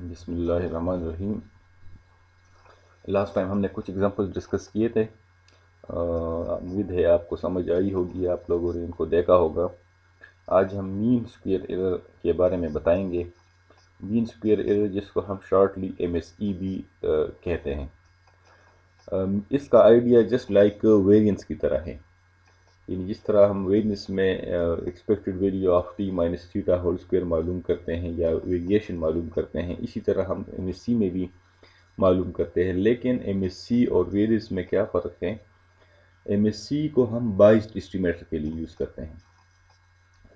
बिस्मिल्लाहिर्रहमानिर्रहीम। Last time हमने कुछ एग्जांपल्स डिस्कस किए थे। उम्मीद है आपको समझ आई होगी, आप लोगों ने इनको देखा होगा। आज हम मीन स्क्वायर एरर के बारे में बताएंगे। मीन स्क्वायर एरर जिसको हम शॉर्टली MSE भी कहते हैं। इसका आइडिया जस्ट लाइक वेरिएंस की तरह है। यानी जिस तरह हम वेरिएंस में expected value of T minus theta whole square मालूम करते हैं या वेरिएशन मालूम करते हैं, इसी तरह हम MSE में भी मालूम करते हैं। लेकिन MSE और वेरिएंस में क्या फ़र्क है? MSE को हम बाइस्ड एस्टिमेटर के लिए यूज़ करते हैं,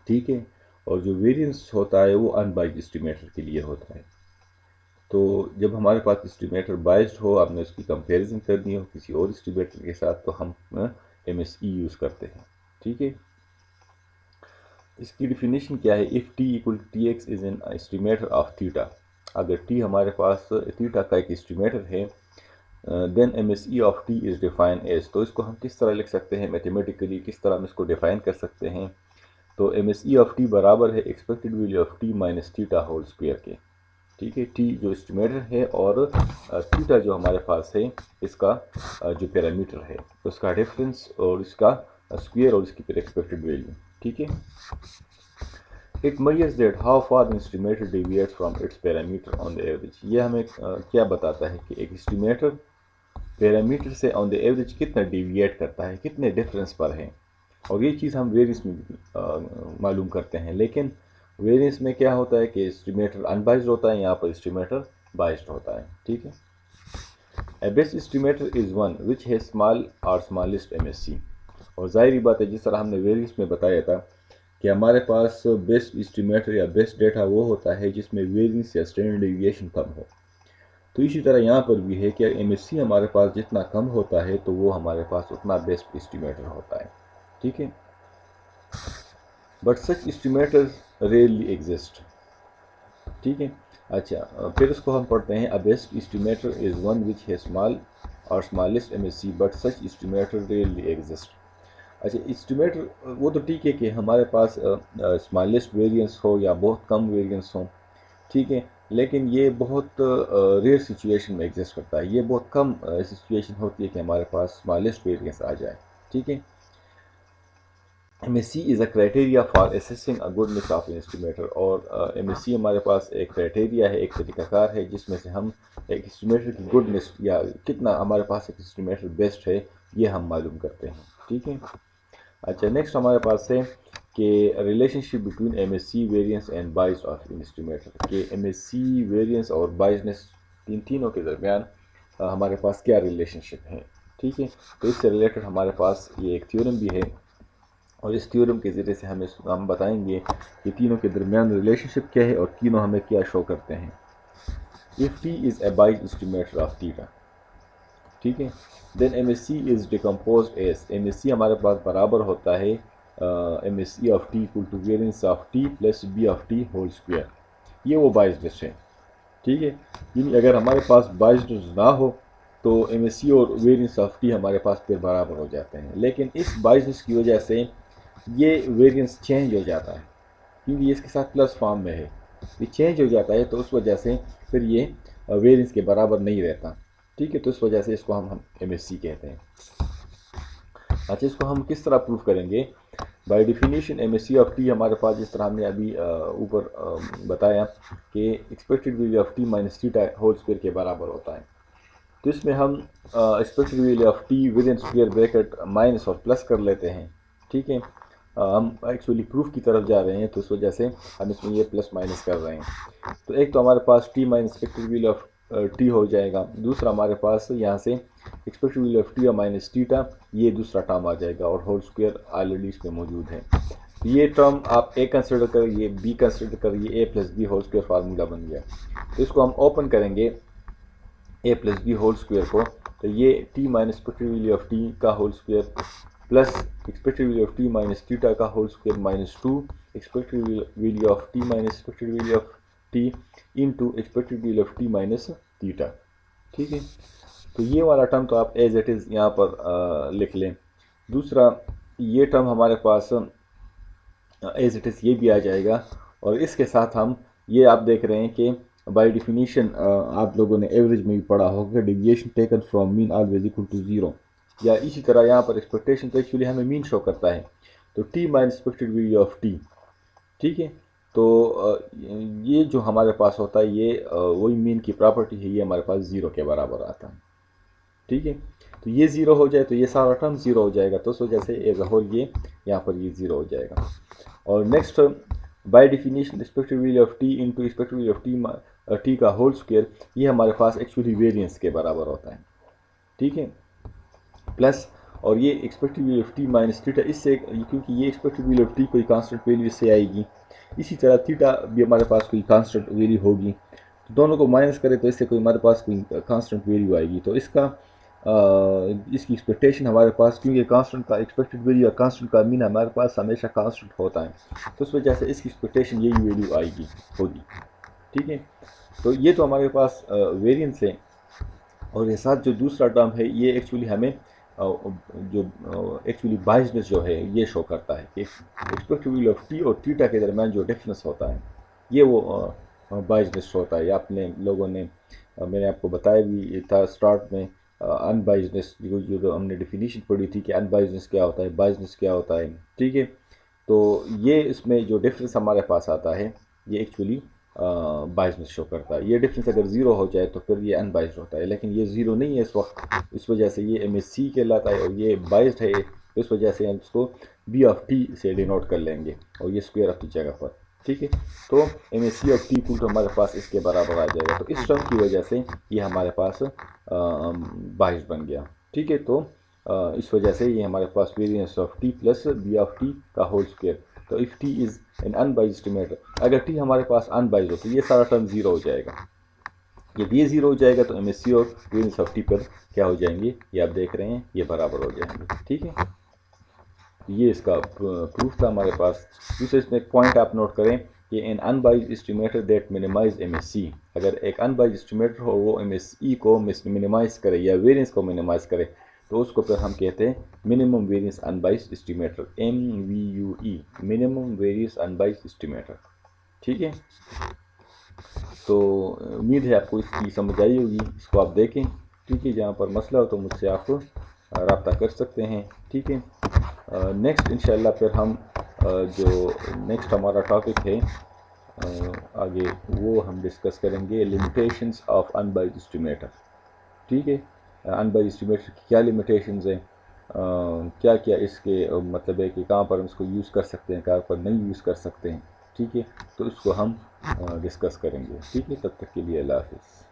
ठीक है, और जो वेरिएंस होता है वो अनबाइस्ड एस्टिमेटर के लिए होता है। तो जब हमारे पास एस्टिमेटर बाइस्ड हो, आपने उसकी कंपैरिजन करनी हो किसी और एस्टिमेटर के साथ, तो हम MSE यूज़ करते हैं, ठीक है। इसकी डिफिनीशन क्या है? If T equal to T X is an estimator of theta. अगर टी हमारे पास थीटा का एक एस्टिमेटर है, then MSE of T is define as. तो इसको हम किस तरह लिख सकते हैं मैथमेटिकली, किस तरह हम इसको डिफाइन कर सकते हैं? तो MSE ऑफ टी बराबर है expected value of T minus theta whole square के, ठीक है। टी जो एस्टिमेटर है और थीटा जो हमारे पास है, इसका जो पैरामीटर है, उसका डिफरेंस और इसका स्क्वायर और इसकी फिर एक्सपेक्टेड वैल्यू, ठीक है। It measures that how far an estimator deviates from its parameter on the average. ये हमें क्या बताता है कि एक एस्टिमेटर पैरामीटर से ऑन द एवरेज कितना डेविएट करता है, कितने डिफरेंस पर है। और ये चीज़ हम वेरिएंस में भी मालूम करते हैं। लेकिन वेरिएंस में क्या होता है कि एस्टिमेटर अनबाइज्ड होता है, यहाँ पर एस्टिमेटर बाइज्ड होता है, ठीक है। ए best estimator is one which है स्मॉल और स्मॉलेस्ट MSE। और ज़ाहिर बात है, जिस तरह हमने वेरिएंस में बताया था कि हमारे पास बेस्ट एस्टिमेटर या बेस्ट डेटा वो होता है जिसमें वेरिएंस या स्टैंडर्ड डेविएशन कम हो। तो इसी तरह यहाँ पर भी है कि MSE हमारे पास जितना कम होता है तो वो हमारे पास उतना बेस्ट एस्टिमेटर होता है, ठीक है। But such estimators rarely exist, ठीक है। अच्छा, फिर इसको हम पढ़ते हैं। A best estimator is one which है स्मॉल और smallest MSE but such estimator rarely exist. अच्छा, एस्टिमेटर वो तो ठीक है कि हमारे पास स्मॉलेस्ट वेरिएंस हो या बहुत कम वेरिएंस हो, ठीक है, लेकिन ये बहुत रेयर सिचुएशन में एग्जिस्ट करता है। ये बहुत कम सिचुएशन होती है कि हमारे पास स्मॉलेस्ट वेरिएंस आ जाए, ठीक है। MSE is a criteria for assessing a goodness of an estimator. और MSE हमारे पास एक क्राइटेरिया है, एक तरीकाकार है जिसमें से हम एक एस्टिमेटर की गुडनेस या कितना हमारे पास एक एस्टिमेटर बेस्ट है, ये हम मालूम करते हैं, ठीक है। अच्छा, नेक्स्ट हमारे पास है कि relationship between MSE variance and बाइस ऑफ एन एस्टिमेटर। कि MSE वेरिएंस और बाइसनेस तीनों के दरमियान हमारे पास क्या रिलेशनशिप है, ठीक है। तो इससे रिलेटेड हमारे पास ये एक थ्योरम भी है, और इस थ्योरम के ज़रिए से हम बताएंगे कि तीनों के दरमियान रिलेशनशिप क्या है और तीनों हमें क्या शो करते हैं। If T is a biased estimator of theta, ठीक है, then MSE is decomposed as. MSE हमारे पास बराबर होता है MSE of T equal to variance of T plus B of T whole square. ये वो बाइस्ड है, ठीक है। यानी अगर हमारे पास बाइस्ड ना हो तो MSE और वेरिएंस ऑफ टी हमारे पास फिर बराबर हो जाते हैं। लेकिन इस बाइस्ड की वजह से ये वेरिएंस चेंज हो जाता है, क्योंकि ये इसके साथ प्लस फॉर्म में है, ये चेंज हो जाता है, तो उस वजह से फिर ये वेरिएंस के बराबर नहीं रहता, ठीक है। तो इस वजह से इसको हम MSE कहते हैं। अच्छा, इसको हम किस तरह प्रूफ करेंगे? By definition MSE of T हमारे पास जिस तरह हमने अभी ऊपर बताया कि expected value of T minus theta whole square के बराबर होता है। तो इसमें हम expected value of T within square bracket minus और प्लस कर लेते हैं, ठीक है। हम एक्चुअली प्रूफ की तरफ जा रहे हैं, तो इस वजह से हम इसमें ये प्लस माइनस कर रहे हैं। तो एक तो हमारे पास T minus expected value of T हो जाएगा, दूसरा हमारे पास यहाँ से expected value of T minus theta, ये दूसरा टर्म आ जाएगा, और होल स्क्वायर ऑलरेडी इसमें मौजूद है। ये टर्म आप ए कंसिडर करिए, बी कंसिडर करिए, A plus B whole square formula बन गया। तो इसको हम ओपन करेंगे A plus B whole square को, तो ये T minus expected value of T का whole square plus expected value of T minus theta का whole square minus 2 expected value of T minus expected value of T into expected value of T minus theta, ठीक है। तो ये वाला term तो आप as it is यहाँ पर लिख लें। दूसरा ये टर्म हमारे पास एज इट इज़ ये भी आ जाएगा, और इसके साथ हम ये आप देख रहे हैं कि बाय डिफिनीशन आप लोगों ने एवरेज में भी पढ़ा होगा, deviation taken from mean always equal to 0। या इसी तरह यहाँ पर एक्सपेक्टेशन तो एक्चुअली हमें मीन शो करता है, तो T minus expected value of T, ठीक है। तो ये जो हमारे पास होता है ये वही मीन की प्रॉपर्टी है, ये हमारे पास 0 के बराबर आता है, ठीक है। तो ये 0 हो जाए तो ये सारा टर्म 0 हो जाएगा, तो उस वजह से एज अ होल ये यहाँ पर ये 0 हो जाएगा। और next by definition expected value of T into expected value of T का होल स्क्वायर, ये हमारे पास एक्चुअली वेरिएंस के बराबर होता है, ठीक है। प्लस और ये expected value of T minus theta, इससे क्योंकि ये एक्सपेक्टेड वैल्यू ऑफ टी कोई कांस्टेंट वैल्यू इससे आएगी, इसी तरह थीटा भी हमारे पास कोई कांस्टेंट वैल्यू होगी, तो दोनों को माइनस करें तो इससे कोई हमारे पास कोई कांस्टेंट वैल्यू आएगी। तो इसकी एक्सपेक्टेशन हमारे पास, क्योंकि कांस्टेंट का एक्सपेक्टेड वैल्यू या कांस्टेंट का मीन हमारे पास हमेशा कांस्टेंट होता है, तो उस वजह से इसकी एक्सपेक्टेशन यही वैल्यू होगी, ठीक है। तो ये तो हमारे पास वेरिएंस है। और ये साथ जो दूसरा टर्म है ये एक्चुअली हमें जो एक्चुअली बायसनेस जो है ये शो करता है कि एक्सपेक्टेड वैल्यू ऑफ टी और थीटा के दरमियान जो डिफरेंस होता है ये वो बायसनेस होता है। या आपने लोगों ने मैंने आपको बताया भी था स्टार्ट में अनबायसनेस जो हमने डेफिनेशन पढ़ी थी कि अनबायसनेस क्या होता है, बायसनेस क्या होता है, ठीक है। तो ये इसमें जो डिफरेंस हमारे पास आता है ये एक्चुअली बायसनेस शो करता है। ये डिफरेंस अगर 0 हो जाए तो फिर ये अनबायस्ड होता है, लेकिन ये 0 नहीं है इस वक्त, इस वजह से ये MSC कहलाता है और ये बायस्ड है, इस वजह से हम इसको B ऑफ T से डिनोट कर लेंगे और ये स्क्वायर ऑफ की जगह पर, ठीक है। तो MSC of T equal to हमारे पास इसके बराबर आ जाएगा, तो इस टर्म की वजह से ये हमारे पास बायस्ड बन गया, ठीक है। तो इस वजह से ये हमारे पास variance of T plus B of T का होल स्क्वायर। तो if T is an unbiased estimator, अगर T हमारे पास अनबाइज्ड हो तो ये सारा टर्म 0 हो जाएगा। जब ये 0 हो जाएगा तो MSC और वेरिएंस ऑफ T पर क्या हो जाएंगे, ये आप देख रहे हैं, ये बराबर हो जाएंगे, ठीक है। ये इसका प्रूफ था हमारे पास। दूसरे इसमें एक पॉइंट आप नोट करें कि an unbiased estimator that minimize MSC, अगर एक अनबाइज्ड एस्टिमेटर हो वो MSE को मिनिमाइज करे या वेरिएंस को मिनिमाइज करे तो उसको फिर हम कहते हैं minimum variance unbiased estimator, MVUE, minimum variance unbiased estimator, ठीक है। तो उम्मीद है आपको इसकी समझ आई होगी, इसको आप देखें, ठीक है। जहाँ पर मसला हो तो मुझसे आप रब्ता कर सकते हैं, ठीक है। नेक्स्ट इंशाल्लाह फिर हम जो नेक्स्ट हमारा टॉपिक है आगे वो हम डिस्कस करेंगे लिमिटेशंस ऑफ अनबाइज्ड एस्टिमेटर, ठीक है। अनबाइज्ड एस्टिमेटर की क्या लिमिटेशंस हैं, क्या क्या इसके मतलब है कि कहाँ पर हम इसको यूज़ कर सकते हैं, कहाँ पर नहीं यूज़ कर सकते हैं, ठीक है। तो इसको हम डिस्कस करेंगे, ठीक है। तब तक के लिए अल्लाह हाफ़िज़।